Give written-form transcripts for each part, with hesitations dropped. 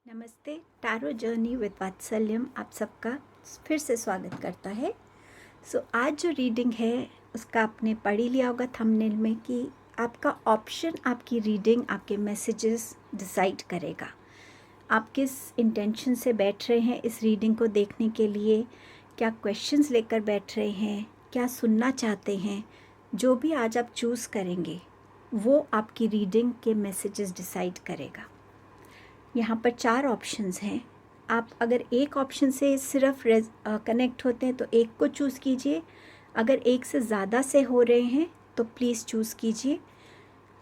नमस्ते। Tarot journey with वात्सल्यम आप सबका फिर से स्वागत करता है। आज जो रीडिंग है उसका आपने पढ़ ही लिया होगा थंबनेल में कि आपका ऑप्शन आपकी रीडिंग आपके मैसेजेस डिसाइड करेगा। आप किस इंटेंशन से बैठ रहे हैं इस रीडिंग को देखने के लिए, क्या क्वेश्चंस लेकर बैठ रहे हैं, क्या सुनना चाहते हैं। जो भी आज आप चूज़ करेंगे वो आपकी रीडिंग के मैसेजेस डिसाइड करेगा। यहाँ पर 4 ऑप्शंस हैं। आप अगर एक ऑप्शन से सिर्फ कनेक्ट होते हैं तो एक को चूज़ कीजिए। अगर एक से ज़्यादा से हो रहे हैं तो प्लीज़ चूज़ कीजिए।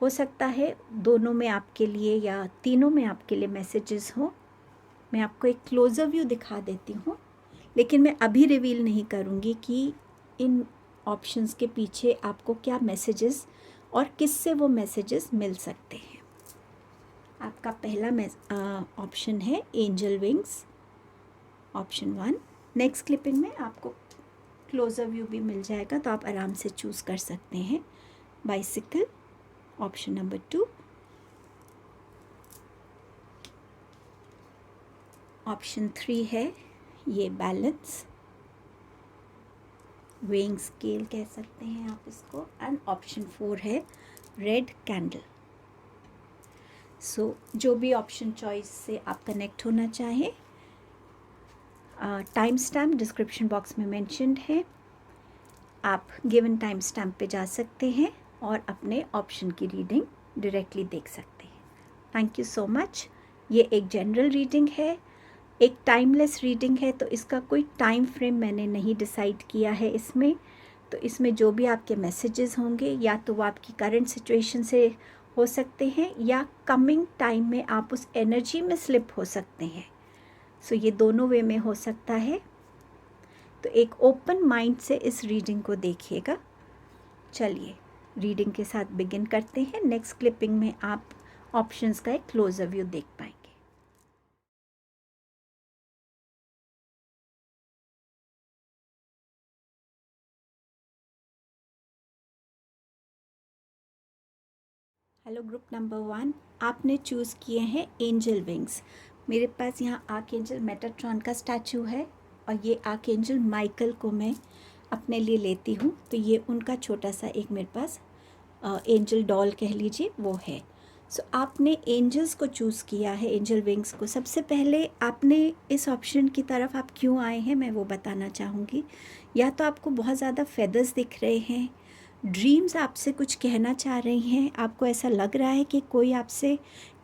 हो सकता है दोनों में आपके लिए या तीनों में आपके लिए मैसेजेस हो। मैं आपको एक क्लोज़र व्यू दिखा देती हूँ, लेकिन मैं अभी रिवील नहीं करूँगी कि इन ऑप्शंस के पीछे आपको क्या मैसेजेस और किससे वो मैसेजेस मिल सकते हैं। आपका पहला ऑप्शन है angel wings, option 1। Next clipping में आपको क्लोजर व्यू भी मिल जाएगा तो आप आराम से चूज़ कर सकते हैं। Bicycle, option number 2। ऑप्शन 3 है ये बैलेंस, वेइंग स्केल कह सकते हैं आप इसको। एंड ऑप्शन 4 है रेड कैंडल। जो भी ऑप्शन चॉइस से आप कनेक्ट होना चाहें, टाइम स्टैम्प डिस्क्रिप्शन बॉक्स में मेंशन्ड है। आप गिवन टाइम स्टैम्प पे जा सकते हैं और अपने ऑप्शन की रीडिंग डायरेक्टली देख सकते हैं। Thank you so much. ये एक जनरल रीडिंग है, एक टाइमलेस रीडिंग है, तो इसका कोई टाइम फ्रेम मैंने नहीं डिसाइड किया है इसमें। तो इसमें जो भी आपके मैसेजेस होंगे या तो वो आपकी करंट सिचुएशन से हो सकते हैं या कमिंग टाइम में आप उस एनर्जी में स्लिप हो सकते हैं। ये दोनों वे में हो सकता है। तो एक ओपन माइंड से इस रीडिंग को देखिएगा। चलिए रीडिंग के साथ बिगिन करते हैं। नेक्स्ट क्लिपिंग में आप ऑप्शंस का एक क्लोजर व्यू देख पाएंगे। हेलो ग्रुप नंबर 1, आपने चूज़ किए हैं एंजल विंग्स। मेरे पास यहाँ आर्कएंजल मेटाट्रॉन का स्टैचू है और ये आर्कएंजल माइकल को मैं अपने लिए लेती हूँ। तो ये उनका छोटा सा एक मेरे पास एंजल डॉल कह लीजिए वो है। आपने एंजल्स को चूज़ किया है, एंजल विंग्स को। सबसे पहले आपने इस ऑप्शन की तरफ आप क्यों आए हैं मैं वो बताना चाहूँगी। या तो आपको बहुत ज़्यादा फेदर्स दिख रहे हैं, ड्रीम्स आपसे कुछ कहना चाह रही हैं, आपको ऐसा लग रहा है कि कोई आपसे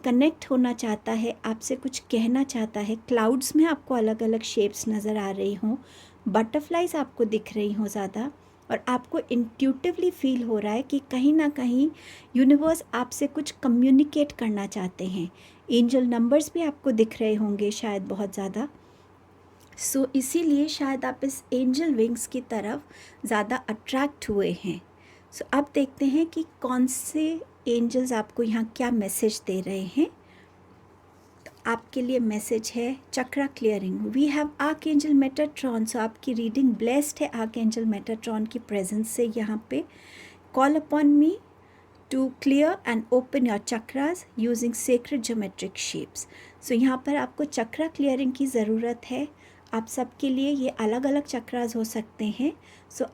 कनेक्ट होना चाहता है, आपसे कुछ कहना चाहता है। क्लाउड्स में आपको अलग अलग शेप्स नज़र आ रही हों, बटरफ्लाइज आपको दिख रही हों ज़्यादा, और आपको इंट्यूटिवली फील हो रहा है कि कहीं ना कहीं यूनिवर्स आपसे कुछ कम्युनिकेट करना चाहते हैं। एंजल नंबर्स भी आपको दिख रहे होंगे शायद बहुत ज़्यादा। इसीलिए शायद आप इस एंजल विंग्स की तरफ ज़्यादा अट्रैक्ट हुए हैं। अब देखते हैं कि कौन से एंजल्स आपको यहाँ क्या मैसेज दे रहे हैं। तो आपके लिए मैसेज है chakra clearing. We have archangel Metatron. आपकी रीडिंग ब्लेस्ड है आर्कएंजल मेटाट्रॉन की प्रेजेंस से यहाँ पे। Call upon me to clear and open your chakras using sacred geometric shapes. यहाँ पर आपको चक्रा क्लियरिंग की ज़रूरत है। आप सबके लिए ये अलग अलग चक्रास हो सकते हैं।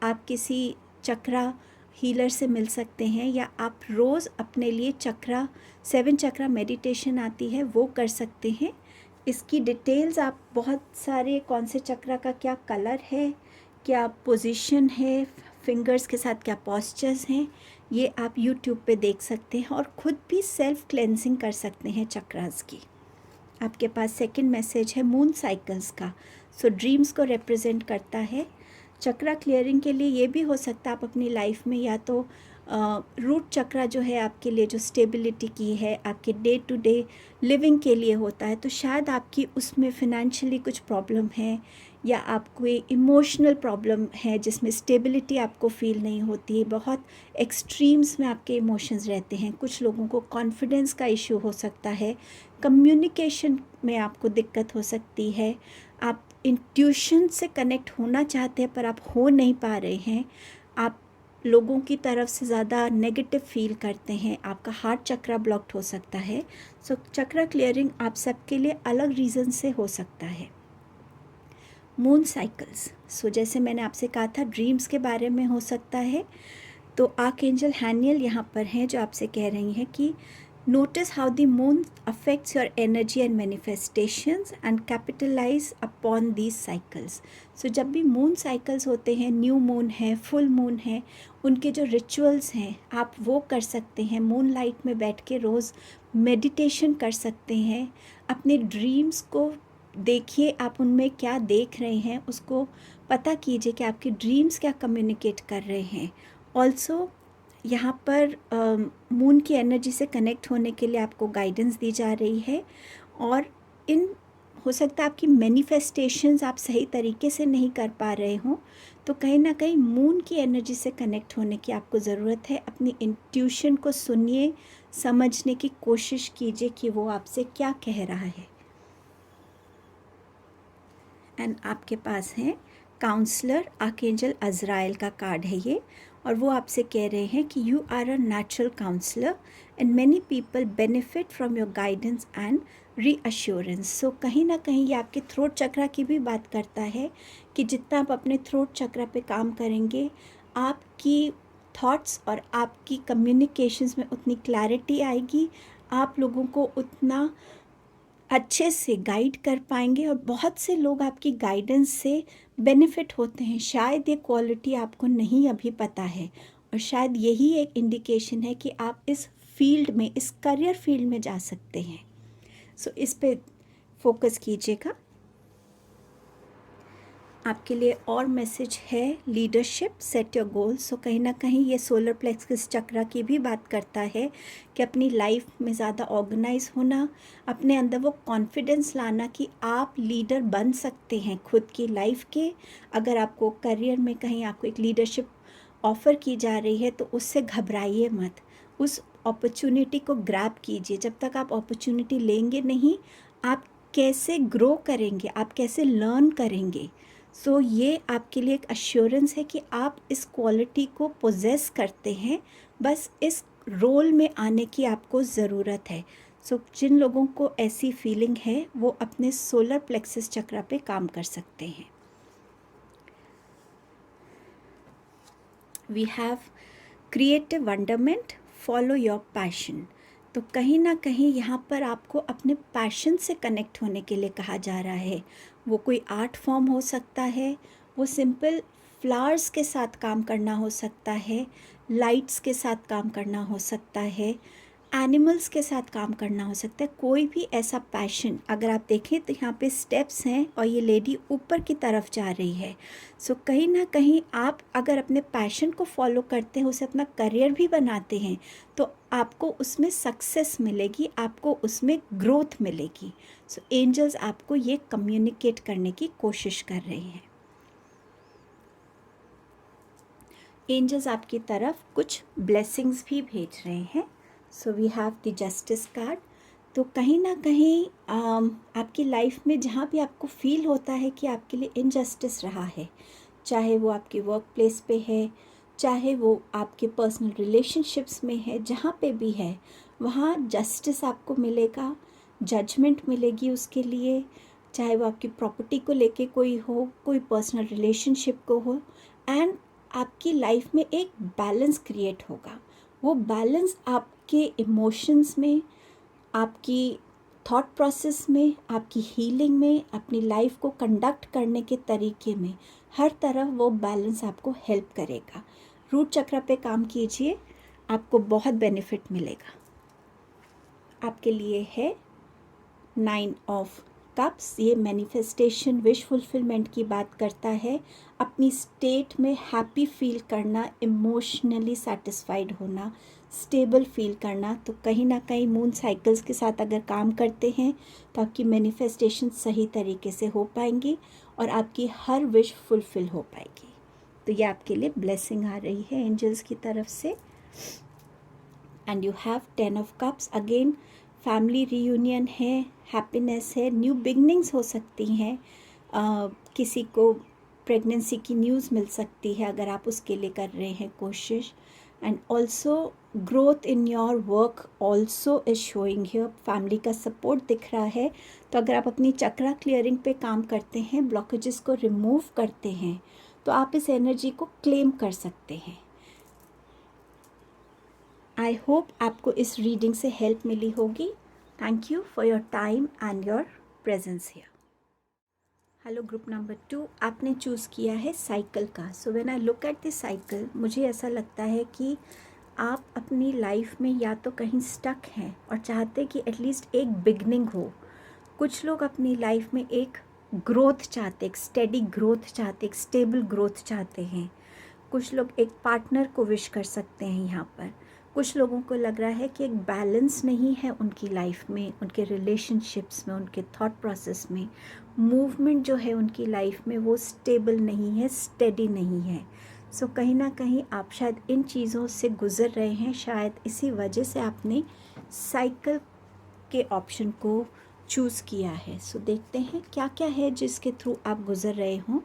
आप किसी चक्रा हीलर से मिल सकते हैं या आप रोज़ अपने लिए 7 चक्रा मेडिटेशन आती है वो कर सकते हैं। इसकी डिटेल्स आप बहुत सारे, कौन से चक्रा का क्या कलर है, क्या पोजीशन है, फिंगर्स के साथ क्या पॉस्चर्स हैं, ये आप यूट्यूब पे देख सकते हैं और ख़ुद भी सेल्फ क्लेंजिंग कर सकते हैं चक्रास की। आपके पास सेकंड मैसेज है मून साइकिल्स का। ड्रीम्स को रिप्रेजेंट करता है। चक्रा क्लियरिंग के लिए ये भी हो सकता है आप अपनी लाइफ में या तो रूट चक्रा जो है आपके लिए जो स्टेबिलिटी की है, आपके डे टू डे लिविंग के लिए होता है, तो शायद आपकी उसमें फिनेंशियली कुछ प्रॉब्लम है या आपको इमोशनल प्रॉब्लम है जिसमें स्टेबिलिटी आपको फील नहीं होती है। बहुत एक्सट्रीम्स में आपके इमोशंस रहते हैं। कुछ लोगों को कॉन्फिडेंस का इशू हो सकता है, कम्युनिकेशन में आपको दिक्कत हो सकती है, आप इंट्यूशन से कनेक्ट होना चाहते हैं पर आप हो नहीं पा रहे हैं, आप लोगों की तरफ से ज़्यादा नेगेटिव फील करते हैं, आपका हार्ट चक्रा ब्लॉक्ड हो सकता है। सो चक्रा क्लियरिंग आप सबके लिए अलग रीज़न से हो सकता है। मून साइकिल्स, सो जैसे मैंने आपसे कहा था ड्रीम्स के बारे में हो सकता है, तो आर्कएंजल हैनियल यहाँ पर हैं जो आपसे कह रही हैं कि notice how the moon affects your energy and manifestations and capitalize upon these cycles. So जब भी मून साइकिल्स होते हैं, न्यू मून है, फुल मून है, उनके जो रिचुअल्स हैं आप वो कर सकते हैं। मून लाइट में बैठ के रोज़ मेडिटेशन कर सकते हैं। अपने ड्रीम्स को देखिए, आप उनमें क्या देख रहे हैं उसको पता कीजिए कि आपके ड्रीम्स क्या कम्युनिकेट कर रहे हैं। ऑल्सो यहाँ पर मून की एनर्जी से कनेक्ट होने के लिए आपको गाइडेंस दी जा रही है, और इन हो सकता है आपकी मैनिफेस्टेशंस आप सही तरीके से नहीं कर पा रहे हों, तो कहीं ना कहीं मून की एनर्जी से कनेक्ट होने की आपको ज़रूरत है। अपनी इंट्यूशन को सुनिए, समझने की कोशिश कीजिए कि वो आपसे क्या कह रहा है। एंड आपके पास है काउंसलर आर्कएंजल अज़राइल का कार्ड है ये, और वो आपसे कह रहे हैं कि you are a natural counsellor and many people benefit from your guidance and reassurance. So कहीं ना कहीं ये आपके थ्रोट चक्रा की भी बात करता है कि जितना आप अपने थ्रोट चक्रा पे काम करेंगे, आपकी थॉट्स और आपकी कम्युनिकेशंस में उतनी क्लैरिटी आएगी, आप लोगों को उतना अच्छे से गाइड कर पाएंगे, और बहुत से लोग आपकी गाइडेंस से बेनिफिट होते हैं। शायद ये क्वालिटी आपको नहीं अभी पता है, और शायद यही एक इंडिकेशन है कि आप इस फील्ड में, इस करियर फील्ड में जा सकते हैं। सो इस पे फोकस कीजिएगा। आपके लिए और मैसेज है लीडरशिप, सेट योर गोल्स। सो कहीं ना कहीं ये सोलर प्लेक्सस चक्रा की भी बात करता है कि अपनी लाइफ में ज़्यादा ऑर्गेनाइज होना, अपने अंदर वो कॉन्फिडेंस लाना कि आप लीडर बन सकते हैं खुद की लाइफ के। अगर आपको करियर में कहीं आपको एक लीडरशिप ऑफ़र की जा रही है तो उससे घबराइए मत, उस अपॉर्चुनिटी को ग्रैब कीजिए। जब तक आप अपॉर्चुनिटी लेंगे नहीं, आप कैसे ग्रो करेंगे, आप कैसे लर्न करेंगे। सो ये आपके लिए एक अश्योरेंस है कि आप इस क्वालिटी को पोजेस करते हैं, बस इस रोल में आने की आपको ज़रूरत है। सो जिन लोगों को ऐसी फीलिंग है वो अपने सोलर प्लेक्सस चक्रा पे काम कर सकते हैं। We have creative wonderment, follow your passion. तो कहीं ना कहीं यहाँ पर आपको अपने पैशन से कनेक्ट होने के लिए कहा जा रहा है। वो कोई आर्ट फॉर्म हो सकता है, वो सिंपल फ्लावर्स के साथ काम करना हो सकता है, लाइट्स के साथ काम करना हो सकता है, एनिमल्स के साथ काम करना हो सकता है। कोई भी ऐसा पैशन, अगर आप देखें तो यहाँ पे स्टेप्स हैं और ये लेडी ऊपर की तरफ जा रही है। सो कहीं ना कहीं आप अगर अपने पैशन को फॉलो करते हैं, उसे अपना करियर भी बनाते हैं, तो आपको उसमें सक्सेस मिलेगी, आपको उसमें ग्रोथ मिलेगी। सो एंजल्स आपको ये कम्युनिकेट करने की कोशिश कर रहे हैं। एंजल्स आपकी तरफ कुछ ब्लेसिंग्स भी भेज रहे हैं। So we have the justice card. तो कहीं ना कहीं आपकी लाइफ में जहाँ भी आपको फील होता है कि आपके लिए इनजस्टिस रहा है, चाहे वो आपके वर्क प्लेस पे है, चाहे वो आपके पर्सनल रिलेशनशिप्स में है, जहाँ पे भी है वहाँ जस्टिस आपको मिलेगा, जजमेंट मिलेगी उसके लिए। चाहे वो आपकी प्रॉपर्टी को लेके कोई हो, कोई पर्सनल रिलेशनशिप को हो, एंड आपकी लाइफ में एक बैलेंस क्रिएट होगा। वो बैलेंस आपके इमोशंस में, आपकी थॉट प्रोसेस में, आपकी हीलिंग में, अपनी लाइफ को कंडक्ट करने के तरीके में, हर तरफ वो बैलेंस आपको हेल्प करेगा। रूट चक्र पे काम कीजिए, आपको बहुत बेनिफिट मिलेगा। आपके लिए है 9 ऑफ कप्स। ये मैनिफेस्टेशन, विश फुलफिलमेंट की बात करता है। अपनी स्टेट में हैप्पी फील करना, इमोशनली सेटिस्फाइड होना, स्टेबल फील करना। तो कहीं ना कहीं मून साइकिल्स के साथ अगर काम करते हैं तो आपकी मैनिफेस्टेशन सही तरीके से हो पाएंगी और आपकी हर विश फुलफिल हो पाएगी। तो ये आपके लिए ब्लेसिंग आ रही है एंजल्स की तरफ से। And you have 10 of cups. Again family reunion है, हैप्पीनेस है, न्यू बिगनिंग्स हो सकती हैं। किसी को प्रेगनेंसी की न्यूज़ मिल सकती है अगर आप उसके लिए कर रहे हैं कोशिश. And also growth in your work also is showing here. Family का सपोर्ट दिख रहा है. तो अगर आप अपनी चक्रा क्लियरिंग पे काम करते हैं, ब्लॉकेजेस को रिमूव करते हैं, तो आप इस एनर्जी को क्लेम कर सकते हैं. आई होप आपको इस रीडिंग से हेल्प मिली होगी. Thank you for your time and your presence here. Hello group number 2, आपने चूज़ किया है साइकिल का. So when I look at this cycle, मुझे ऐसा लगता है कि आप अपनी लाइफ में या तो कहीं स्टक हैं और चाहते कि एटलीस्ट एक बिगनिंग हो. कुछ लोग अपनी लाइफ में एक ग्रोथ चाहते, एक स्टेडी ग्रोथ चाहते, एक स्टेबल ग्रोथ चाहते हैं. कुछ लोग एक पार्टनर को विश कर सकते हैं यहाँ पर. कुछ लोगों को लग रहा है कि एक बैलेंस नहीं है उनकी लाइफ में, उनके रिलेशनशिप्स में, उनके थॉट प्रोसेस में. मूवमेंट जो है उनकी लाइफ में वो स्टेबल नहीं है, स्टेडी नहीं है. सो कहीं ना कहीं आप शायद इन चीज़ों से गुज़र रहे हैं. शायद इसी वजह से आपने साइकिल के ऑप्शन को चूज़ किया है. सो देखते हैं क्या क्या है जिसके थ्रू आप गुज़र रहे हों.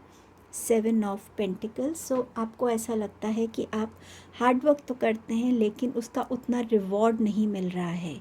7 ऑफ पेंटिकल्स. सो आपको ऐसा लगता है कि आप हार्ड वर्क तो करते हैं लेकिन उसका उतना रिवॉर्ड नहीं मिल रहा है,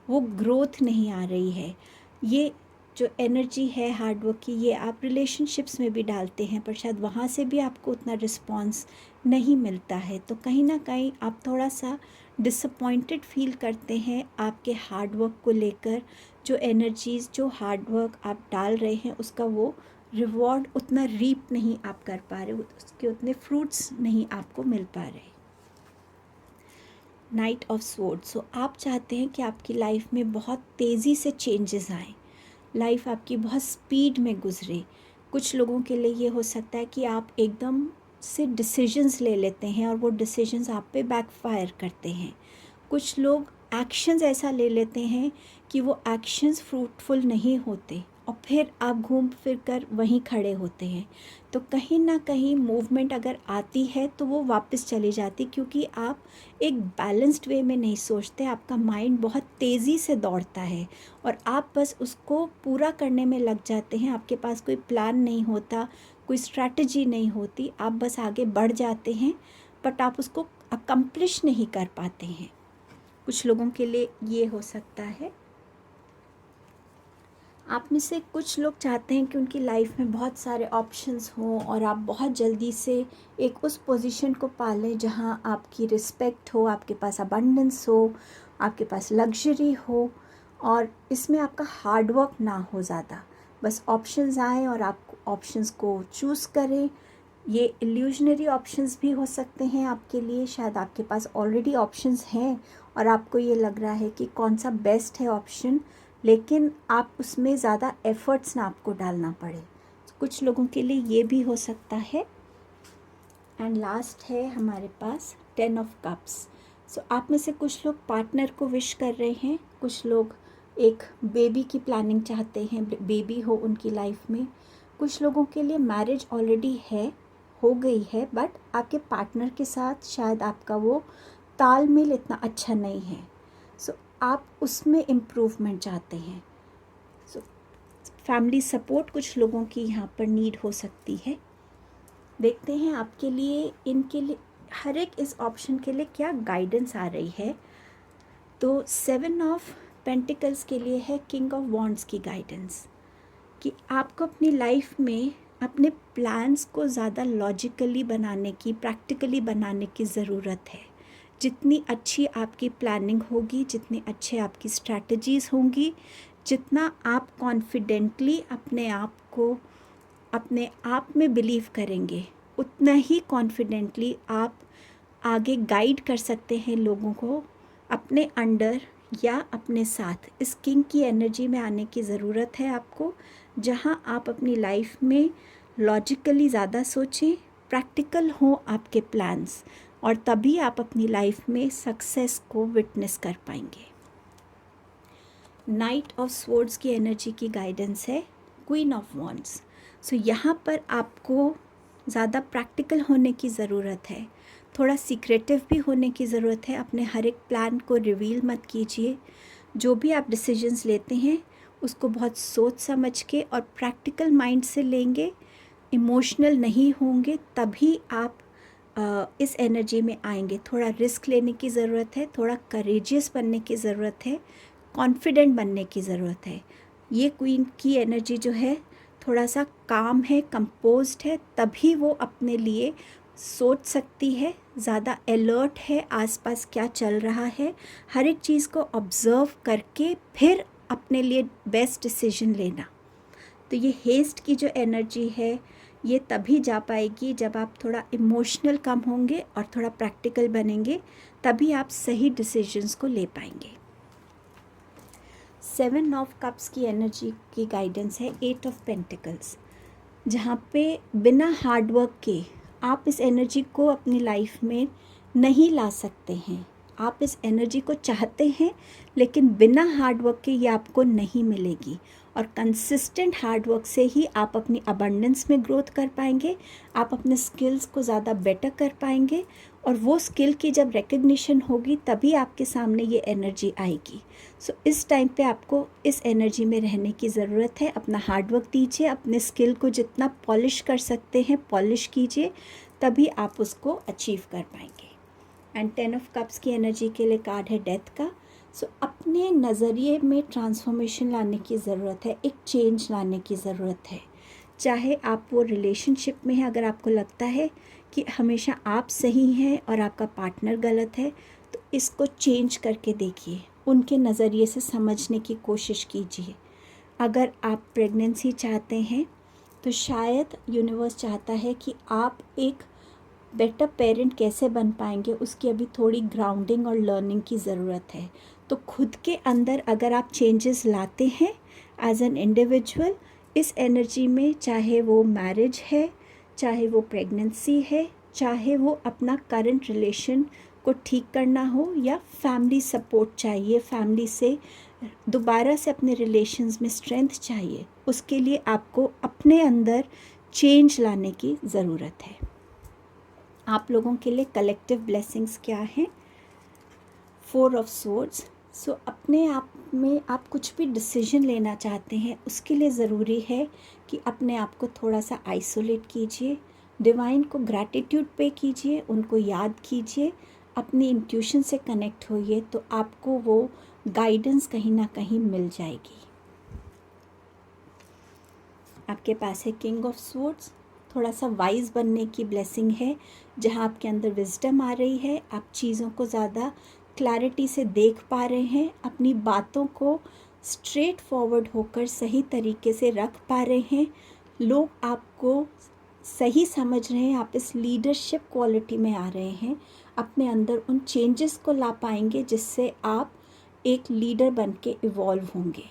वो ग्रोथ नहीं आ रही है. ये जो एनर्जी है हार्ड वर्क की, ये आप रिलेशनशिप्स में भी डालते हैं पर शायद वहाँ से भी आपको उतना रिस्पॉन्स नहीं मिलता है. तो कहीं ना कहीं आप थोड़ा सा डिसअपॉइंटेड फील करते हैं आपके हार्ड वर्क को लेकर. जो एनर्जीज़, जो हार्ड वर्क आप डाल रहे हैं उसका वो रिवॉर्ड उतना रीप नहीं आप कर पा रहे, उसके उतने फ्रूट्स नहीं आपको मिल पा रहे. Night of sword. सो आप चाहते हैं कि आपकी लाइफ में बहुत तेज़ी से चेंजेस आएँ, लाइफ आपकी बहुत स्पीड में गुजरे. कुछ लोगों के लिए ये हो सकता है कि आप एकदम से डिसीजंस ले लेते हैं और वो डिसीजंस आप पे बैकफायर करते हैं. कुछ लोग एक्शंस ऐसा ले लेते हैं कि वो एक्शंस फ्रूटफुल नहीं होते और फिर आप घूम फिर कर वहीं खड़े होते हैं. तो कहीं ना कहीं मूवमेंट अगर आती है तो वो वापस चली जाती, क्योंकि आप एक बैलेंस्ड वे में नहीं सोचते. आपका माइंड बहुत तेज़ी से दौड़ता है और आप बस उसको पूरा करने में लग जाते हैं. आपके पास कोई प्लान नहीं होता, कोई स्ट्रैटेजी नहीं होती, आप बस आगे बढ़ जाते हैं बट आप उसको अकम्प्लिश नहीं कर पाते हैं. कुछ लोगों के लिए ये हो सकता है. आप में से कुछ लोग चाहते हैं कि उनकी लाइफ में बहुत सारे ऑप्शंस हों और आप बहुत जल्दी से एक उस पोजीशन को पालें जहां आपकी रिस्पेक्ट हो, आपके पास अबंडेंस हो, आपके पास लग्जरी हो और इसमें आपका हार्ड वर्क ना हो ज़्यादा. बस ऑप्शंस आएँ और आप ऑप्शंस को चूज़ करें. ये इल्यूजनरी ऑप्शंस भी हो सकते हैं आपके लिए. शायद आपके पास ऑलरेडी ऑप्शंस हैं और आपको ये लग रहा है कि कौन सा बेस्ट है ऑप्शन, लेकिन आप उसमें ज़्यादा एफ़र्ट्स ना आपको डालना पड़े. कुछ लोगों के लिए ये भी हो सकता है. एंड लास्ट है हमारे पास 10 ऑफ कप्स. सो आप में से कुछ लोग पार्टनर को विश कर रहे हैं, कुछ लोग एक बेबी की प्लानिंग चाहते हैं, बेबी हो उनकी लाइफ में. कुछ लोगों के लिए मैरिज ऑलरेडी है, हो गई है, बट आपके पार्टनर के साथ शायद आपका वो तालमेल इतना अच्छा नहीं है. सो आप उसमें इम्प्रूवमेंट चाहते हैं. सो फैमिली सपोर्ट कुछ लोगों की यहाँ पर नीड हो सकती है. देखते हैं आपके लिए, इनके लिए, हर एक इस ऑप्शन के लिए क्या गाइडेंस आ रही है. तो 7 ऑफ पेंटिकल्स के लिए है किंग ऑफ वॉन्ड्स की गाइडेंस, कि आपको अपनी लाइफ में अपने प्लान्स को ज़्यादा लॉजिकली बनाने की, प्रैक्टिकली बनाने की ज़रूरत है. जितनी अच्छी आपकी प्लानिंग होगी, जितनी अच्छे आपकी स्ट्रैटेजीज़ होंगी, जितना आप कॉन्फिडेंटली अपने आप में बिलीव करेंगे, उतना ही कॉन्फिडेंटली आप आगे गाइड कर सकते हैं लोगों को अपने अंडर या अपने साथ. इस किंग की एनर्जी में आने की ज़रूरत है आपको, जहां आप अपनी लाइफ में लॉजिकली ज़्यादा सोचें, प्रैक्टिकल हों आपके प्लान्स, और तभी आप अपनी लाइफ में सक्सेस को विटनेस कर पाएंगे. नाइट ऑफ स्वॉर्ड्स की एनर्जी की गाइडेंस है क्वीन ऑफ वॉन्ड्स. सो यहाँ पर आपको ज़्यादा प्रैक्टिकल होने की ज़रूरत है, थोड़ा सीक्रेटिव भी होने की ज़रूरत है. अपने हर एक प्लान को रिवील मत कीजिए. जो भी आप डिसीजंस लेते हैं उसको बहुत सोच समझ के और प्रैक्टिकल माइंड से लेंगे इमोशनल नहीं होंगे तभी आप इस एनर्जी में आएंगे। थोड़ा रिस्क लेने की ज़रूरत है, थोड़ा करेजियस बनने की ज़रूरत है, कॉन्फिडेंट बनने की ज़रूरत है। ये क्वीन की एनर्जी जो है थोड़ा सा काम है, कंपोज्ड है, तभी वो अपने लिए सोच सकती है, ज़्यादा अलर्ट है आसपास क्या चल रहा है, हर एक चीज़ को ऑब्ज़र्व करके फिर अपने लिए बेस्ट डिसीजन लेना। तो ये हेस्ट की जो एनर्जी है ये तभी जा पाएगी जब आप थोड़ा इमोशनल कम होंगे और थोड़ा प्रैक्टिकल बनेंगे, तभी आप सही डिसीजंस को ले पाएंगे। 7 ऑफ कप्स की एनर्जी की गाइडेंस है 8 ऑफ पेंटिकल्स, जहाँ पे बिना हार्डवर्क के आप इस एनर्जी को अपनी लाइफ में नहीं ला सकते हैं। आप इस एनर्जी को चाहते हैं लेकिन बिना हार्डवर्क के ये आपको नहीं मिलेगी, और कंसिस्टेंट हार्डवर्क से ही आप अपनी अबंडेंस में ग्रोथ कर पाएंगे, आप अपने स्किल्स को ज़्यादा बेटर कर पाएंगे, और वो स्किल की जब रिकग्निशन होगी तभी आपके सामने ये एनर्जी आएगी। सो इस टाइम पे आपको इस एनर्जी में रहने की ज़रूरत है। अपना हार्डवर्क दीजिए, अपने स्किल को जितना पॉलिश कर सकते हैं पॉलिश कीजिए, तभी आप उसको अचीव कर पाएंगे। एंड 10 ऑफ कप्स की एनर्जी के लिए कार्ड है डेथ का। सो अपने नज़रिए में ट्रांसफॉर्मेशन लाने की ज़रूरत है, एक चेंज लाने की ज़रूरत है। चाहे आप वो रिलेशनशिप में हैं, अगर आपको लगता है कि हमेशा आप सही हैं और आपका पार्टनर गलत है, तो इसको चेंज करके देखिए, उनके नज़रिए से समझने की कोशिश कीजिए। अगर आप प्रेगनेंसी चाहते हैं तो शायद यूनिवर्स चाहता है कि आप एक बेटर पेरेंट कैसे बन पाएंगे, उसकी अभी थोड़ी ग्राउंडिंग और लर्निंग की ज़रूरत है। तो खुद के अंदर अगर आप चेंजेस लाते हैं एज एन इंडिविजुअल इस एनर्जी में, चाहे वो मैरिज है, चाहे वो प्रेगनेंसी है, चाहे वो अपना करंट रिलेशन को ठीक करना हो, या फैमिली सपोर्ट चाहिए, फैमिली से दोबारा से अपने रिलेशंस में स्ट्रेंथ चाहिए, उसके लिए आपको अपने अंदर चेंज लाने की ज़रूरत है। आप लोगों के लिए कलेक्टिव ब्लेसिंग्स क्या हैं? 4 ऑफ सोर्ड्स। सो अपने आप में आप कुछ भी डिसीजन लेना चाहते हैं, उसके लिए ज़रूरी है कि अपने आप को थोड़ा सा आइसोलेट कीजिए, डिवाइन को ग्रैटिट्यूड पे कीजिए, उनको याद कीजिए, अपनी इंट्यूशन से कनेक्ट होइए, तो आपको वो गाइडेंस कहीं ना कहीं मिल जाएगी। आपके पास है किंग ऑफ सोर्ड्स। थोड़ा सा वाइज बनने की ब्लेसिंग है, जहाँ आपके अंदर विजडम आ रही है, आप चीज़ों को ज़्यादा क्लैरिटी से देख पा रहे हैं, अपनी बातों को स्ट्रेट फॉरवर्ड होकर सही तरीके से रख पा रहे हैं, लोग आपको सही समझ रहे हैं, आप इस लीडरशिप क्वालिटी में आ रहे हैं, अपने अंदर उन चेंजेस को ला पाएंगे जिससे आप एक लीडर बन के इवॉल्व होंगे।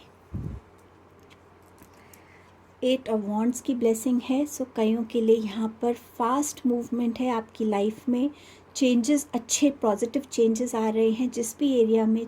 8 ऑफ वॉन्ड्स की ब्लेसिंग है। सो कईयों के लिए यहाँ पर फास्ट मूवमेंट है आपकी लाइफ में, चेंजेस, अच्छे पॉजिटिव चेंजेस आ रहे हैं जिस भी एरिया में।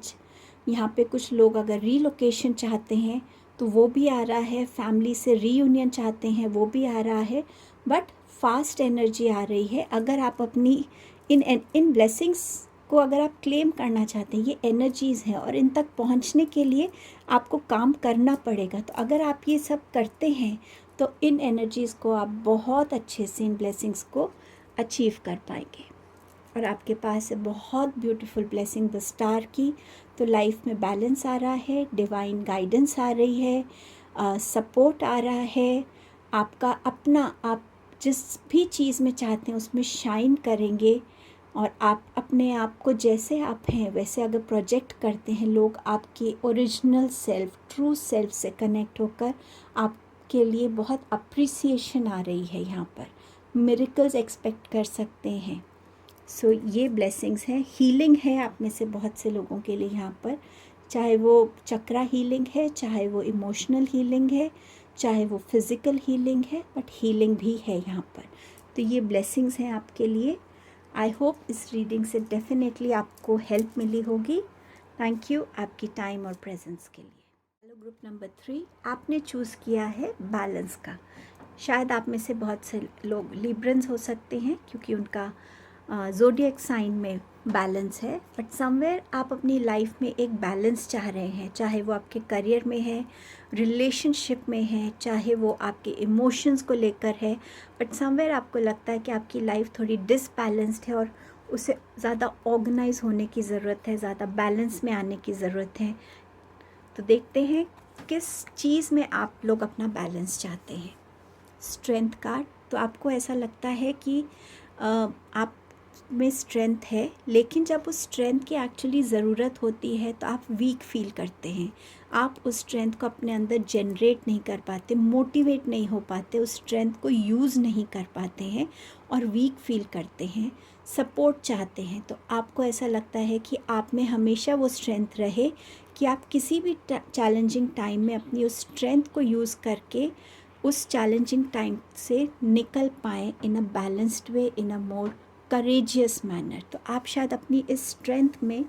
यहाँ पे कुछ लोग अगर रीलोकेशन चाहते हैं तो वो भी आ रहा है, फैमिली से रीयूनियन चाहते हैं वो भी आ रहा है, बट फास्ट एनर्जी आ रही है। अगर आप अपनी इन ब्लेसिंग्स को अगर आप क्लेम करना चाहते हैं, ये एनर्जीज़ हैं और इन तक पहुंचने के लिए आपको काम करना पड़ेगा। तो अगर आप ये सब करते हैं तो इन एनर्जीज़ को आप बहुत अच्छे से, इन ब्लेसिंग्स को अचीव कर पाएंगे। और आपके पास है बहुत ब्यूटीफुल ब्लेसिंग द स्टार की। तो लाइफ में बैलेंस आ रहा है, डिवाइन गाइडेंस आ रही है, सपोर्ट आ रहा है, आपका अपना, आप जिस भी चीज़ में चाहते हैं उसमें शाइन करेंगे, और आप अपने आप को जैसे आप हैं वैसे अगर प्रोजेक्ट करते हैं, लोग आपकी ओरिजिनल सेल्फ, ट्रू सेल्फ से कनेक्ट होकर आपके लिए बहुत अप्रिसिएशन आ रही है। यहाँ पर मिरेकल्स एक्सपेक्ट कर सकते हैं। सो ये ब्लेसिंग्स हैं। हीलिंग है आप में से बहुत से लोगों के लिए यहाँ पर, चाहे वो चक्रा हीलिंग है, चाहे वो इमोशनल हीलिंग है, चाहे वो फिज़िकल हीलिंग है, बट हीलिंग भी है यहाँ पर। तो ये ब्लेसिंग्स हैं आपके लिए। आई होप इस रीडिंग से डेफिनेटली आपको हेल्प मिली होगी। थैंक यू आपकी टाइम और प्रेजेंस के लिए। हेलो ग्रुप नंबर 3, आपने चूज़ किया है बैलेंस का। शायद आप में से बहुत से लोग लिब्रन्स हो सकते हैं क्योंकि उनका ज़ोडिएक साइन में बैलेंस है, बट समवेयर आप अपनी लाइफ में एक बैलेंस चाह रहे हैं, चाहे वो आपके करियर में है, रिलेशनशिप में है, चाहे वो आपके इमोशंस को लेकर है, बट समवेयर आपको लगता है कि आपकी लाइफ थोड़ी डिसबैलेंस्ड है और उसे ज़्यादा ऑर्गेनाइज होने की ज़रूरत है, ज़्यादा बैलेंस में आने की ज़रूरत है। तो देखते हैं किस चीज़ में आप लोग अपना बैलेंस चाहते हैं। स्ट्रेंथ कार्ड, तो आपको ऐसा लगता है कि आप में स्ट्रेंथ है, लेकिन जब उस स्ट्रेंथ की एक्चुअली ज़रूरत होती है तो आप वीक फील करते हैं। आप उस स्ट्रेंथ को अपने अंदर जनरेट नहीं कर पाते, मोटिवेट नहीं हो पाते, उस स्ट्रेंथ को यूज़ नहीं कर पाते हैं और वीक फील करते हैं, सपोर्ट चाहते हैं। तो आपको ऐसा लगता है कि आप में हमेशा वो स्ट्रेंथ रहे कि आप किसी भी चैलेंजिंग टाइम में अपनी उस स्ट्रेंथ को यूज़ करके उस चैलेंजिंग टाइम से निकल पाएँ in a balanced way, in a more courageous manner. तो आप शायद अपनी इस स्ट्रेंथ में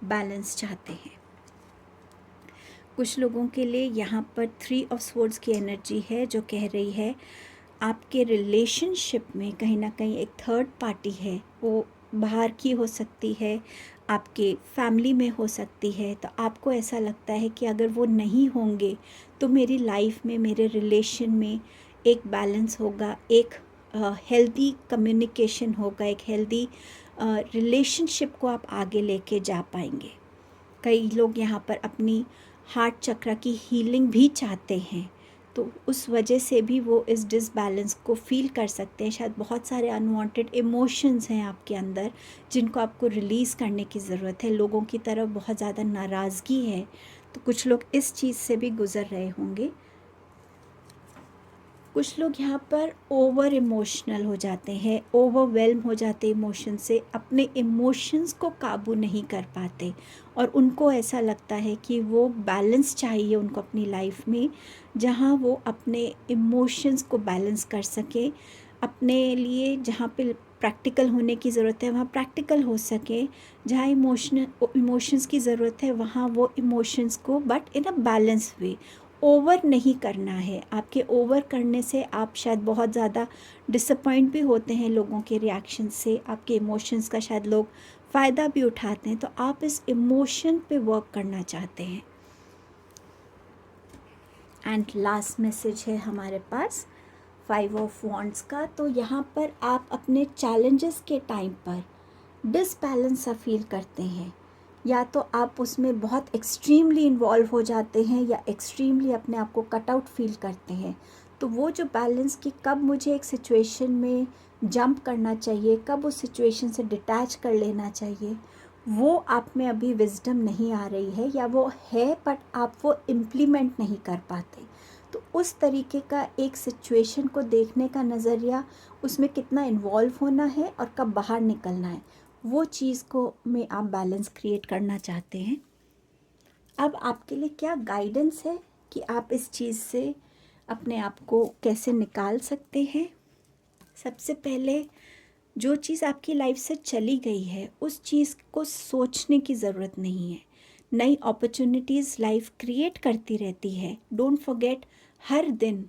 बैलेंस चाहते हैं। कुछ लोगों के लिए यहाँ पर 3 ऑफ स्वॉर्ड्स की एनर्जी है जो कह रही है आपके रिलेशनशिप में कहीं ना कहीं एक थर्ड पार्टी है, वो बाहर की हो सकती है, आपके फैमिली में हो सकती है। तो आपको ऐसा लगता है कि अगर वो नहीं होंगे तो मेरी लाइफ में, मेरे रिलेशन में एक बैलेंस होगा, एक हेल्दी कम्युनिकेशन होगा, एक हेल्दी रिलेशनशिप को आप आगे लेके जा पाएंगे। कई लोग यहाँ पर अपनी हार्ट चक्र की हीलिंग भी चाहते हैं, तो उस वजह से भी वो इस डिसबैलेंस को फील कर सकते हैं। शायद बहुत सारे अनवांटेड इमोशंस हैं आपके अंदर जिनको आपको रिलीज़ करने की ज़रूरत है। लोगों की तरफ बहुत ज़्यादा नाराज़गी है, तो कुछ लोग इस चीज़ से भी गुज़र रहे होंगे। कुछ लोग यहाँ पर ओवर इमोशनल हो जाते हैं, ओवरवेल्म हो जाते हैं इमोशन से, अपने इमोशंस को काबू नहीं कर पाते और उनको ऐसा लगता है कि वो बैलेंस चाहिए उनको अपनी लाइफ में, जहाँ वो अपने इमोशंस को बैलेंस कर सके, अपने लिए जहाँ पे प्रैक्टिकल होने की ज़रूरत है वहाँ प्रैक्टिकल हो सके, जहाँ इमोशंस की ज़रूरत है वहाँ वो इमोशंस को, but in a balance way. Over नहीं करना है। आपके ओवर करने से आप शायद बहुत ज़्यादा डिसअपॉइंट भी होते हैं लोगों के रिएक्शन से, आपके इमोशंस का शायद लोग फ़ायदा भी उठाते हैं, तो आप इस इमोशन पे वर्क करना चाहते हैं। एंड लास्ट मैसेज है हमारे पास 5 ऑफ वॉन्ड्स का। तो यहाँ पर आप अपने चैलेंजेस के टाइम पर डिसबैलेंस सा फील करते हैं, या तो आप उसमें बहुत एक्सट्रीमली इन्वॉल्व हो जाते हैं या एक्सट्रीमली अपने आप को कट आउट फील करते हैं। तो वो जो बैलेंस कि कब मुझे एक सिचुएशन में जंप करना चाहिए, कब उस सिचुएशन से डिटैच कर लेना चाहिए, वो आप में अभी विजडम नहीं आ रही है, या वो है बट आप वो इम्प्लीमेंट नहीं कर पाते। तो उस तरीके का एक सिचुएशन को देखने का नज़रिया, उसमें कितना इन्वॉल्व होना है और कब बाहर निकलना है, वो चीज़ को में आप बैलेंस क्रिएट करना चाहते हैं। अब आपके लिए क्या गाइडेंस है कि आप इस चीज़ से अपने आप को कैसे निकाल सकते हैं। सबसे पहले जो चीज़ आपकी लाइफ से चली गई है उस चीज़ को सोचने की ज़रूरत नहीं है। नई अपॉर्चुनिटीज़ लाइफ क्रिएट करती रहती है। डोंट फॉरगेट, हर दिन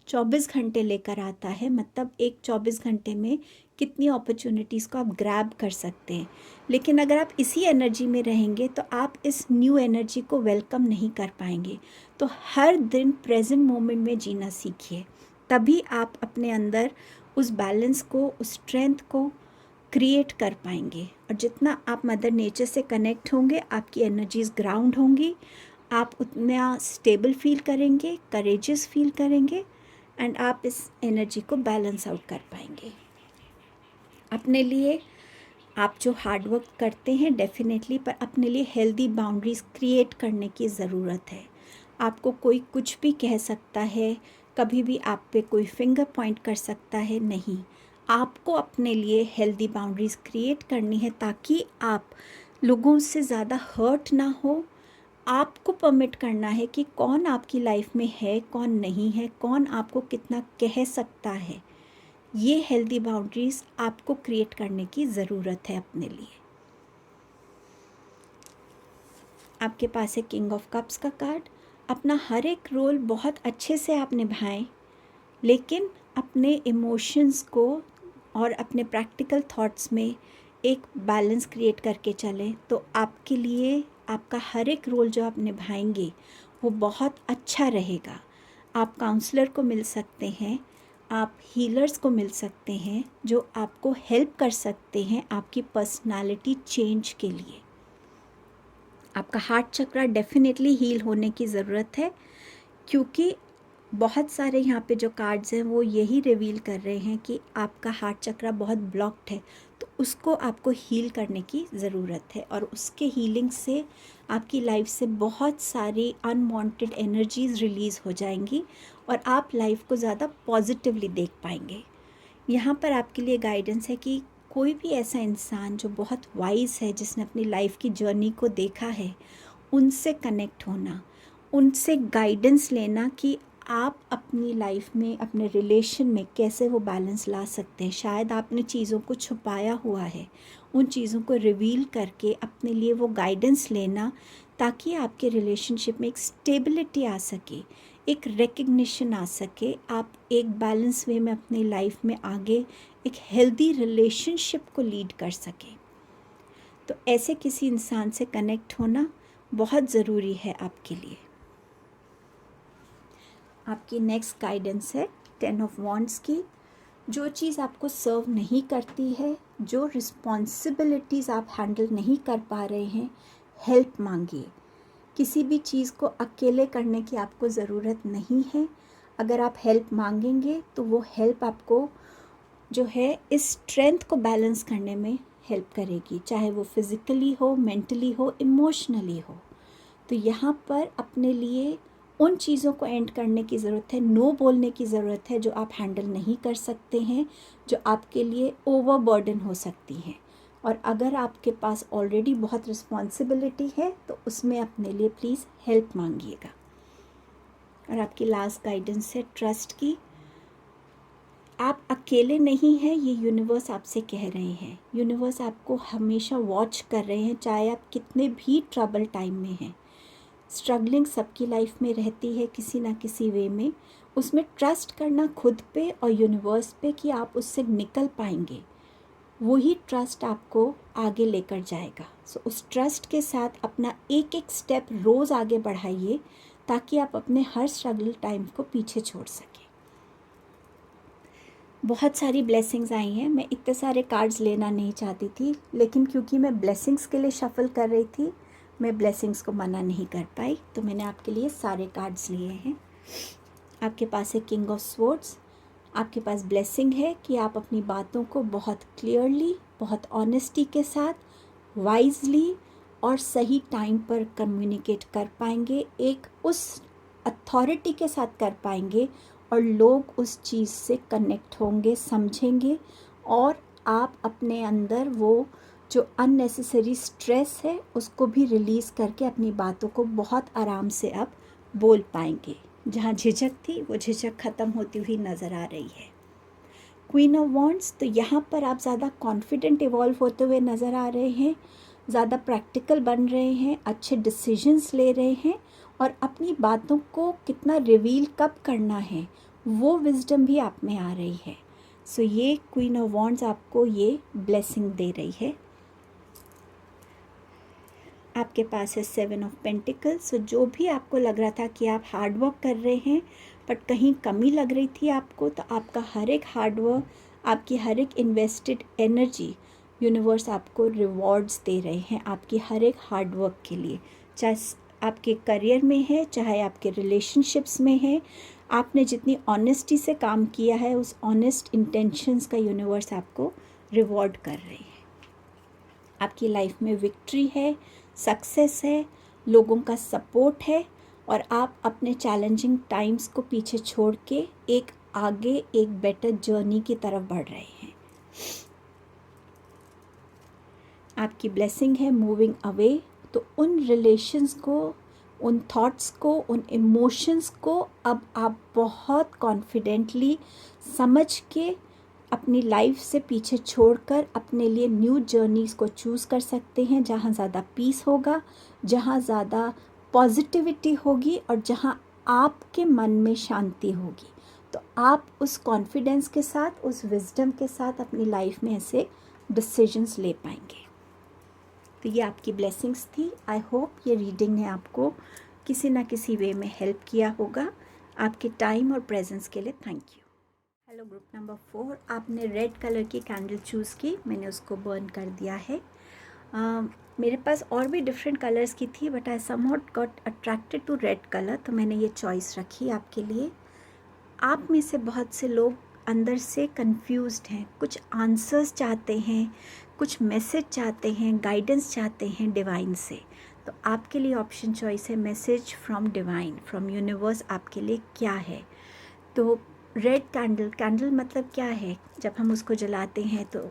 24 घंटे लेकर आता है, मतलब एक 24 घंटे में कितनी अपॉर्चुनिटीज़ को आप ग्रैब कर सकते हैं। लेकिन अगर आप इसी एनर्जी में रहेंगे तो आप इस न्यू एनर्जी को वेलकम नहीं कर पाएंगे। तो हर दिन प्रेजेंट मोमेंट में जीना सीखिए, तभी आप अपने अंदर उस बैलेंस को, उस स्ट्रेंथ को क्रिएट कर पाएंगे। और जितना आप मदर नेचर से कनेक्ट होंगे, आपकी एनर्जीज ग्राउंड होंगी, आप उतना स्टेबल फील करेंगे, करेजियस फील करेंगे, एंड आप इस एनर्जी को बैलेंस आउट कर पाएंगे। अपने लिए आप जो हार्ड वर्क करते हैं डेफिनेटली, पर अपने लिए हेल्दी बाउंड्रीज क्रिएट करने की ज़रूरत है। आपको कोई कुछ भी कह सकता है, कभी भी आप पे कोई फिंगर पॉइंट कर सकता है, नहीं। आपको अपने लिए हेल्दी बाउंड्रीज क्रिएट करनी है ताकि आप लोगों से ज़्यादा हर्ट ना हो। आपको परमिट करना है कि कौन आपकी लाइफ में है, कौन नहीं है, कौन आपको कितना कह सकता है। ये हेल्दी बाउंड्रीज आपको क्रिएट करने की ज़रूरत है अपने लिए। आपके पास है किंग ऑफ कप्स का कार्ड। अपना हर एक रोल बहुत अच्छे से आप निभाएं, लेकिन अपने इमोशंस को और अपने प्रैक्टिकल थॉट्स में एक बैलेंस क्रिएट करके चलें तो आपके लिए आपका हर एक रोल जो आप निभाएंगे वो बहुत अच्छा रहेगा। आप काउंसलर को मिल सकते हैं, आप हीलर्स को मिल सकते हैं जो आपको हेल्प कर सकते हैं आपकी पर्सनालिटी चेंज के लिए। आपका हार्ट चक्रा डेफिनेटली हील होने की ज़रूरत है, क्योंकि बहुत सारे यहाँ पे जो कार्ड्स हैं वो यही रिवील कर रहे हैं कि आपका हार्ट चक्रा बहुत ब्लॉक्ड है, तो उसको आपको हील करने की ज़रूरत है और उसके हीलिंग से आपकी लाइफ से बहुत सारी अनवांटेड एनर्जीज़ रिलीज़ हो जाएंगी और आप लाइफ को ज़्यादा पॉजिटिवली देख पाएंगे। यहाँ पर आपके लिए गाइडेंस है कि कोई भी ऐसा इंसान जो बहुत वाइज है, जिसने अपनी लाइफ की जर्नी को देखा है, उनसे कनेक्ट होना, उनसे गाइडेंस लेना कि आप अपनी लाइफ में, अपने रिलेशन में कैसे वो बैलेंस ला सकते हैं। शायद आपने चीज़ों को छुपाया हुआ है, उन चीज़ों को रिवील करके अपने लिए वो गाइडेंस लेना, ताकि आपके रिलेशनशिप में एक स्टेबिलिटी आ सके, एक रिकग्निशन आ सके, आप एक बैलेंस वे में अपनी लाइफ में आगे एक हेल्दी रिलेशनशिप को लीड कर सके। तो ऐसे किसी इंसान से कनेक्ट होना बहुत ज़रूरी है आपके लिए। आपकी नेक्स्ट गाइडेंस है 10 ऑफ वॉन्ड्स की। जो चीज़ आपको सर्व नहीं करती है, जो रिस्पॉन्सिबिलिटीज़ आप हैंडल नहीं कर पा रहे हैं, हेल्प मांगिए। किसी भी चीज़ को अकेले करने की आपको ज़रूरत नहीं है। अगर आप हेल्प मांगेंगे तो वो हेल्प आपको जो है इस स्ट्रेंथ को बैलेंस करने में हेल्प करेगी, चाहे वो फिज़िकली हो, मेंटली हो, इमोशनली हो। तो यहाँ पर अपने लिए उन चीज़ों को एंड करने की ज़रूरत है, नो बोलने की ज़रूरत है जो आप हैंडल नहीं कर सकते हैं, जो आपके लिए ओवरबर्डन हो सकती हैं। और अगर आपके पास ऑलरेडी बहुत रिस्पॉन्सिबिलिटी है तो उसमें अपने लिए प्लीज़ हेल्प मांगिएगा। और आपकी लास्ट गाइडेंस है ट्रस्ट की। आप अकेले नहीं हैं, ये यूनिवर्स आपसे कह रहे हैं। यूनिवर्स आपको हमेशा वॉच कर रहे हैं, चाहे आप कितने भी ट्रबल टाइम में हैं। स्ट्रगलिंग सबकी लाइफ में रहती है किसी ना किसी वे में। उसमें ट्रस्ट करना खुद पे और यूनिवर्स पे कि आप उससे निकल पाएंगे, वही ट्रस्ट आपको आगे लेकर जाएगा। सो उस ट्रस्ट के साथ अपना एक एक स्टेप रोज़ आगे बढ़ाइए, ताकि आप अपने हर स्ट्रगल टाइम को पीछे छोड़ सकें। बहुत सारी ब्लेसिंग्स आई हैं। मैं इतने सारे कार्ड्स लेना नहीं चाहती थी, लेकिन क्योंकि मैं ब्लेसिंग्स के लिए शफ़ल कर रही थी, मैं ब्लेसिंग्स को मना नहीं कर पाई, तो मैंने आपके लिए सारे कार्ड्स लिए हैं। आपके पास है किंग ऑफ स्वॉर्ड्स। आपके पास ब्लेसिंग है कि आप अपनी बातों को बहुत क्लियरली, बहुत ऑनेस्टी के साथ, वाइजली और सही टाइम पर कम्युनिकेट कर पाएंगे, एक उस अथॉरिटी के साथ कर पाएंगे, और लोग उस चीज़ से कनेक्ट होंगे, समझेंगे, और आप अपने अंदर वो जो अननेसेसरी स्ट्रेस है उसको भी रिलीज़ करके अपनी बातों को बहुत आराम से अब बोल पाएंगे। जहाँ झिझक थी वो झिझक ख़त्म होती हुई नज़र आ रही है। क्वीन ऑफ वॉन्ड्स, तो यहाँ पर आप ज़्यादा कॉन्फिडेंट इवॉल्व होते हुए नज़र आ रहे हैं, ज़्यादा प्रैक्टिकल बन रहे हैं, अच्छे डिसीजंस ले रहे हैं, और अपनी बातों को कितना रिवील कब करना है वो विजडम भी आप में आ रही है। सो ये क्वीन ऑफ वॉन्ड्स आपको ये ब्लेसिंग दे रही है। आपके पास है 7 ऑफ पेंटिकल्स। सो जो भी आपको लग रहा था कि आप हार्ड वर्क कर रहे हैं बट कहीं कमी लग रही थी आपको, तो आपका हर एक हार्ड वर्क, आपकी हर एक इन्वेस्टेड एनर्जी, यूनिवर्स आपको रिवॉर्ड्स दे रहे हैं आपकी हर एक हार्ड वर्क के लिए। चाहे आपके करियर में है, चाहे आपके रिलेशनशिप्स में है, आपने जितनी ऑनेस्टी से काम किया है, उस ऑनेस्ट इंटेंशंस का यूनिवर्स आपको रिवॉर्ड कर रहे हैं। आपकी लाइफ में विक्ट्री है, सक्सेस है, लोगों का सपोर्ट है, और आप अपने चैलेंजिंग टाइम्स को पीछे छोड़ के एक आगे, एक बेटर जर्नी की तरफ बढ़ रहे हैं। आपकी ब्लेसिंग है मूविंग अवे। तो उन रिलेशंस को, उन थॉट्स को, उन इमोशंस को अब आप बहुत कॉन्फिडेंटली समझ के अपनी लाइफ से पीछे छोड़कर अपने लिए न्यू जर्नीज को चूज़ कर सकते हैं, जहाँ ज़्यादा पीस होगा, जहाँ ज़्यादा पॉजिटिविटी होगी, और जहाँ आपके मन में शांति होगी। तो आप उस कॉन्फिडेंस के साथ, उस विजडम के साथ अपनी लाइफ में ऐसे डिसीजंस ले पाएंगे। तो ये आपकी ब्लेसिंग्स थी। आई होप ये रीडिंग ने आपको किसी ना किसी वे में हेल्प किया होगा। आपके टाइम और प्रेजेंस के लिए thank you. Hello group number 4, आपने रेड कलर की कैंडल चूज़ की, मैंने उसको बर्न कर दिया है। मेरे पास और भी डिफरेंट कलर्स की थी, but I somehow got attracted to red colour, तो मैंने ये चॉइस रखी आपके लिए। आप में से बहुत से लोग अंदर से कंफ्यूज्ड हैं, कुछ आंसर्स चाहते हैं, कुछ मैसेज चाहते हैं, गाइडेंस चाहते हैं डिवाइन से। तो आपके लिए ऑप्शन चॉइस है message from divine, from universe आपके लिए क्या है। तो रेड कैंडल, कैंडल मतलब क्या है, जब हम उसको जलाते हैं तो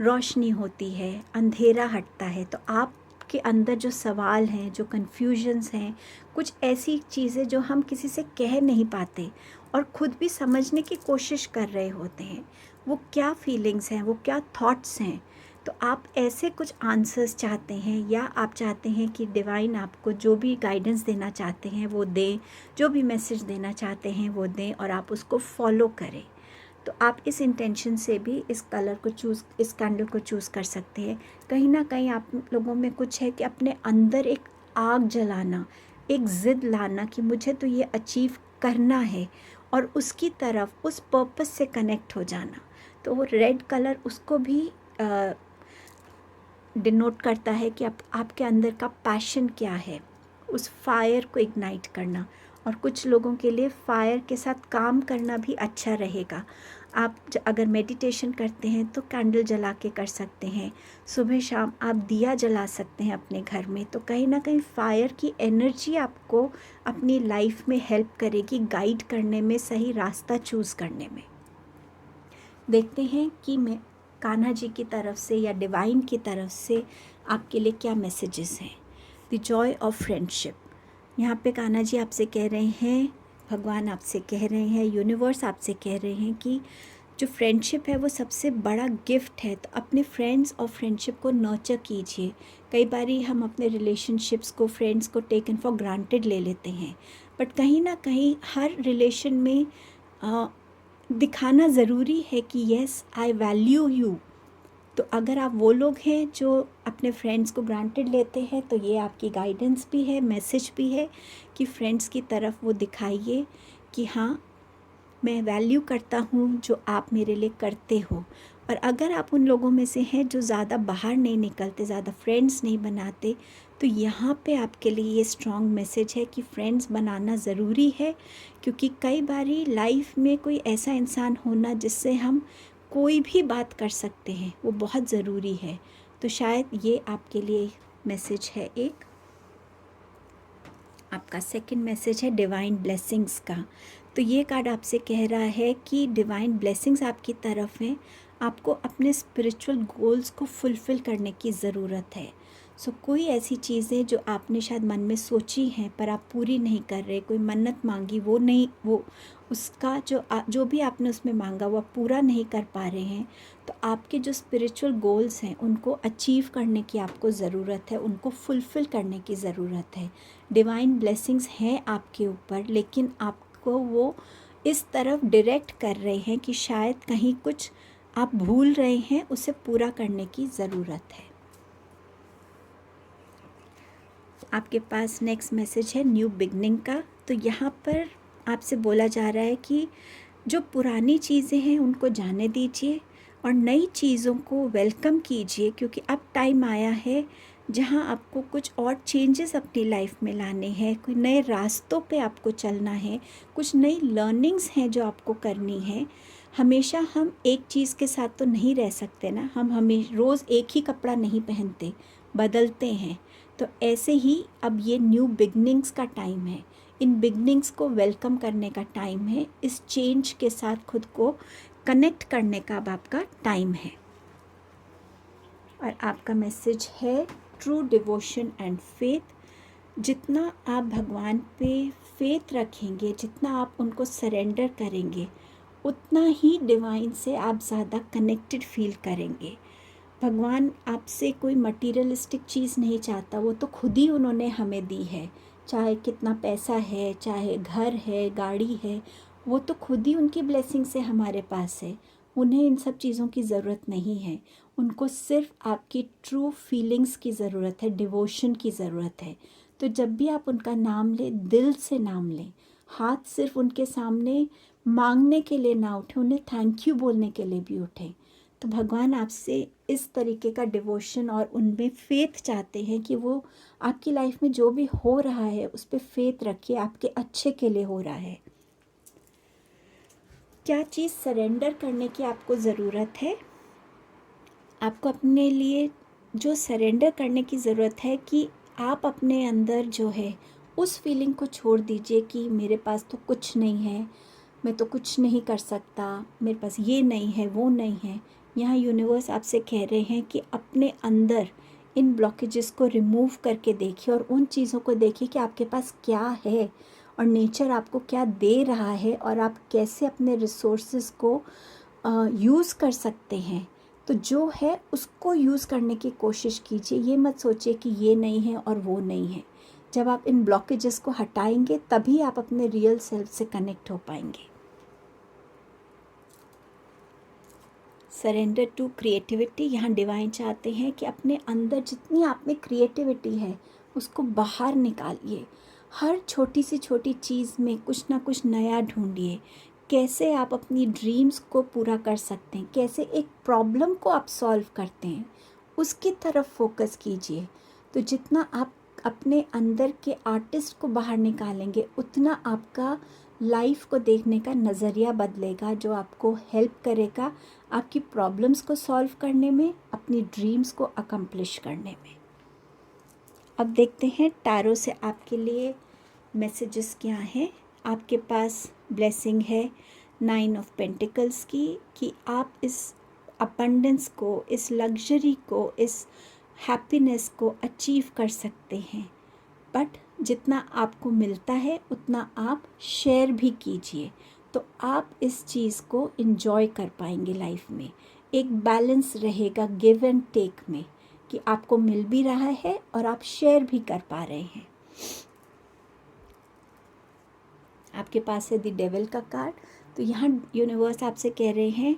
रोशनी होती है, अंधेरा हटता है। तो आपके अंदर जो सवाल हैं, जो कन्फ्यूजन्स हैं, कुछ ऐसी चीज़ें जो हम किसी से कह नहीं पाते और ख़ुद भी समझने की कोशिश कर रहे होते हैं, वो क्या फीलिंग्स हैं, वो क्या थॉट्स हैं। तो आप ऐसे कुछ आंसर्स चाहते हैं, या आप चाहते हैं कि डिवाइन आपको जो भी गाइडेंस देना चाहते हैं वो दें, जो भी मैसेज देना चाहते हैं वो दें, और आप उसको फॉलो करें। तो आप इस इंटेंशन से भी इस कलर को चूज़, इस कैंडल को चूज़ कर सकते हैं। कहीं ना कहीं आप लोगों में कुछ है कि अपने अंदर एक आग जलाना, एक ज़िद लाना कि मुझे तो ये अचीव करना है, और उसकी तरफ, उस पर्पस से कनेक्ट हो जाना। तो वो रेड कलर उसको भी डिनोट करता है कि आपके अंदर का पैशन क्या है, उस फायर को इग्नाइट करना। और कुछ लोगों के लिए फायर के साथ काम करना भी अच्छा रहेगा। आप अगर मेडिटेशन करते हैं तो कैंडल जला के कर सकते हैं, सुबह शाम आप दिया जला सकते हैं अपने घर में। तो कहीं ना कहीं फायर की एनर्जी आपको अपनी लाइफ में हेल्प करेगी, गाइड करने में, सही रास्ता चूज़ करने में। देखते हैं कि मैं कान्हा जी की तरफ से या डिवाइन की तरफ से आपके लिए क्या मैसेजेस हैं। द जॉय ऑफ फ्रेंडशिप, यहाँ पे कान्हा जी आपसे कह रहे हैं, भगवान आपसे कह रहे हैं, यूनिवर्स आपसे कह रहे हैं कि जो फ्रेंडशिप है वो सबसे बड़ा गिफ्ट है। तो अपने फ्रेंड्स और फ्रेंडशिप को नर्चर कीजिए। कई बारी हम अपने रिलेशनशिप्स को, फ्रेंड्स को टेकन फॉर ग्रांटेड ले लेते हैं, बट कहीं ना कहीं हर रिलेशन में दिखाना ज़रूरी है कि येस आई वैल्यू यू। तो अगर आप वो लोग हैं जो अपने फ्रेंड्स को ग्रांटेड लेते हैं, तो ये आपकी गाइडेंस भी है, मैसेज भी है कि फ्रेंड्स की तरफ वो दिखाइए कि हाँ, मैं वैल्यू करता हूँ जो आप मेरे लिए करते हो। और अगर आप उन लोगों में से हैं जो ज़्यादा बाहर नहीं निकलते, ज़्यादा फ्रेंड्स नहीं बनाते, तो यहाँ पे आपके लिए ये स्ट्रॉन्ग मैसेज है कि फ्रेंड्स बनाना ज़रूरी है। क्योंकि कई बारी लाइफ में कोई ऐसा इंसान होना जिससे हम कोई भी बात कर सकते हैं, वो बहुत ज़रूरी है। तो शायद ये आपके लिए मैसेज है एक। आपका सेकंड मैसेज है डिवाइन ब्लेसिंग्स का। तो ये कार्ड आपसे कह रहा है कि डिवाइन ब्लेसिंग्स आपकी तरफ हैं, आपको अपने स्पिरिचुअल गोल्स को फुलफ़िल करने की ज़रूरत है। सो कोई ऐसी चीज़ें जो आपने शायद मन में सोची हैं पर आप पूरी नहीं कर रहे, कोई मन्नत मांगी, वो नहीं, वो उसका जो भी आपने उसमें मांगा वो आप पूरा नहीं कर पा रहे हैं। तो आपके जो स्पिरिचुअल गोल्स हैं उनको अचीव करने की आपको ज़रूरत है, उनको फुलफ़िल करने की ज़रूरत है। डिवाइन ब्लेसिंग्स हैं आपके ऊपर, लेकिन आपको वो इस तरफ डायरेक्ट कर रहे हैं कि शायद कहीं कुछ आप भूल रहे हैं, उसे पूरा करने की ज़रूरत है। आपके पास नेक्स्ट मैसेज है न्यू बिगनिंग का। तो यहाँ पर आपसे बोला जा रहा है कि जो पुरानी चीज़ें हैं उनको जाने दीजिए और नई चीज़ों को वेलकम कीजिए, क्योंकि अब टाइम आया है जहाँ आपको कुछ और चेंजेस अपनी लाइफ में लाने हैं, कोई नए रास्तों पे आपको चलना है, कुछ नई लर्निंग्स हैं जो आपको करनी है। हमेशा हम एक चीज़ के साथ तो नहीं रह सकते ना, हम रोज़ एक ही कपड़ा नहीं पहनते, बदलते हैं। तो ऐसे ही अब ये न्यू बिगनिंग्स का टाइम है, इन बिगनिंग्स को वेलकम करने का टाइम है, इस चेंज के साथ खुद को कनेक्ट करने का अब आपका टाइम है। और आपका मैसेज है ट्रू डिवोशन एंड फेथ। जितना आप भगवान पे फेथ रखेंगे, जितना आप उनको सरेंडर करेंगे, उतना ही डिवाइन से आप ज़्यादा कनेक्टेड फील करेंगे। भगवान आपसे कोई मटीरियलिस्टिक चीज़ नहीं चाहता, वो तो खुद ही उन्होंने हमें दी है। चाहे कितना पैसा है, चाहे घर है, गाड़ी है, वो तो खुद ही उनकी ब्लेसिंग से हमारे पास है। उन्हें इन सब चीज़ों की ज़रूरत नहीं है। उनको सिर्फ आपकी ट्रू फीलिंग्स की ज़रूरत है, डिवोशन की ज़रूरत है। तो जब भी आप उनका नाम लें, दिल से नाम लें। हाथ सिर्फ उनके सामने मांगने के लिए ना उठें, उन्हें थैंक यू बोलने के लिए भी उठें। तो भगवान आपसे इस तरीके का डिवोशन और उनमें फेथ चाहते हैं कि वो आपकी लाइफ में जो भी हो रहा है उस पर फेथ रखिए, आपके अच्छे के लिए हो रहा है। क्या चीज़ सरेंडर करने की आपको ज़रूरत है? आपको अपने लिए जो सरेंडर करने की ज़रूरत है कि आप अपने अंदर जो है उस फीलिंग को छोड़ दीजिए कि मेरे पास तो कुछ नहीं है, मैं तो कुछ नहीं कर सकता, मेरे पास ये नहीं है, वो नहीं है। यहाँ यूनिवर्स आपसे कह रहे हैं कि अपने अंदर इन ब्लॉकेजेस को रिमूव करके देखिए और उन चीज़ों को देखिए कि आपके पास क्या है और नेचर आपको क्या दे रहा है और आप कैसे अपने रिसोर्सेज को यूज़ कर सकते हैं। तो जो है उसको यूज़ करने की कोशिश कीजिए। ये मत सोचिए कि ये नहीं है और वो नहीं है। जब आप इन ब्लॉकेजेस को हटाएंगे तभी आप अपने रियल सेल्फ से कनेक्ट हो पाएंगे। Surrender to creativity. यहाँ डिवाइन चाहते हैं कि अपने अंदर जितनी आप में क्रिएटिविटी है उसको बाहर निकालिए। हर छोटी सी छोटी चीज़ में कुछ ना कुछ नया ढूंढिए। कैसे आप अपनी ड्रीम्स को पूरा कर सकते हैं, कैसे एक प्रॉब्लम को आप सॉल्व करते हैं, उसकी तरफ फोकस कीजिए। तो जितना आप अपने अंदर के आर्टिस्ट को बाहर निकालेंगे उतना आपका लाइफ को देखने का नज़रिया बदलेगा, जो आपको हेल्प करेगा आपकी प्रॉब्लम्स को सॉल्व करने में, अपनी ड्रीम्स को अकम्प्लिश करने में। अब देखते हैं टैरो से आपके लिए मैसेजेस क्या हैं। आपके पास ब्लेसिंग है 9 ऑफ पेंटिकल्स की कि आप इस अबंडेंस को, इस लग्जरी को, इस हैप्पीनेस को अचीव कर सकते हैं। बट जितना आपको मिलता है उतना आप शेयर भी कीजिए, तो आप इस चीज़ को इन्जॉय कर पाएंगे लाइफ में। एक बैलेंस रहेगा गिव एंड टेक में कि आपको मिल भी रहा है और आप शेयर भी कर पा रहे हैं। आपके पास है द डेविल का कार्ड। तो यहाँ यूनिवर्स आपसे कह रहे हैं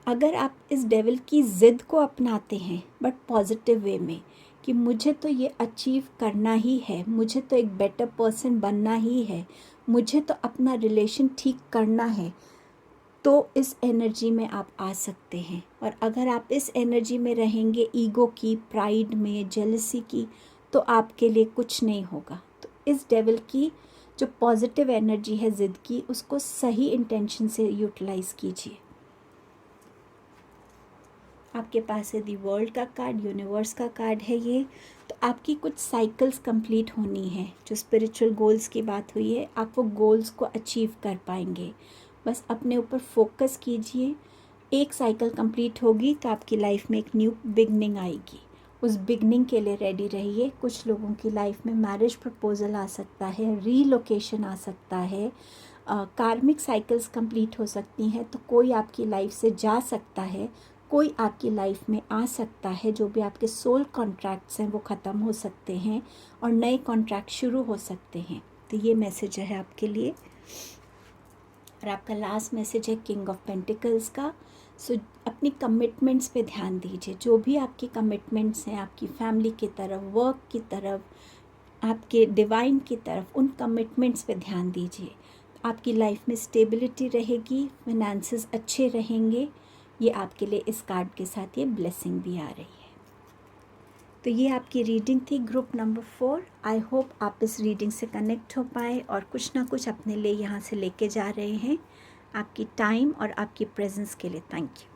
अगर आप इस डेविल की ज़िद को अपनाते हैं बट पॉजिटिव वे में कि मुझे तो ये अचीव करना ही है, मुझे तो एक बेटर पर्सन बनना ही है, मुझे तो अपना रिलेशन ठीक करना है, तो इस एनर्जी में आप आ सकते हैं। और अगर आप इस एनर्जी में रहेंगे ईगो की, प्राइड में, जेलसी की, तो आपके लिए कुछ नहीं होगा। तो इस डेविल की जो पॉजिटिव एनर्जी है ज़िद की, उसको सही इंटेंशन से यूटिलाइज़ कीजिए। आपके पास है दी वर्ल्ड का कार्ड, यूनिवर्स का कार्ड है ये। तो आपकी कुछ साइकिल्स कंप्लीट होनी है। जो स्पिरिचुअल गोल्स की बात हुई है, आप वो गोल्स को अचीव कर पाएंगे। बस अपने ऊपर फोकस कीजिए। एक साइकिल कंप्लीट होगी तो आपकी लाइफ में एक न्यू बिगनिंग आएगी। उस बिगनिंग के लिए रेडी रहिए। कुछ लोगों की लाइफ में मैरिज प्रपोजल आ सकता है, रीलोकेशन आ सकता है, कार्मिक साइकिल्स कंप्लीट हो सकती हैं। तो कोई आपकी लाइफ से जा सकता है, कोई आपकी लाइफ में आ सकता है। जो भी आपके सोल कॉन्ट्रैक्ट्स हैं वो ख़त्म हो सकते हैं और नए कॉन्ट्रैक्ट शुरू हो सकते हैं। तो ये मैसेज है आपके लिए। और आपका लास्ट मैसेज है किंग ऑफ पेंटिकल्स का। सो अपनी कमिटमेंट्स पे ध्यान दीजिए। जो भी आपकी कमिटमेंट्स हैं, आपकी फैमिली की तरफ, वर्क की तरफ, आपके डिवाइन की तरफ, उन कमिटमेंट्स पे ध्यान दीजिए। आपकी लाइफ में स्टेबिलिटी रहेगी, फिनेंसेस अच्छे रहेंगे। ये आपके लिए इस कार्ड के साथ ये ब्लेसिंग भी आ रही है। तो ये आपकी रीडिंग थी ग्रुप नंबर 4। आई होप आप इस रीडिंग से कनेक्ट हो पाए और कुछ ना कुछ अपने लिए यहाँ से लेके जा रहे हैं। आपकी टाइम और आपकी प्रेजेंस के लिए थैंक यू।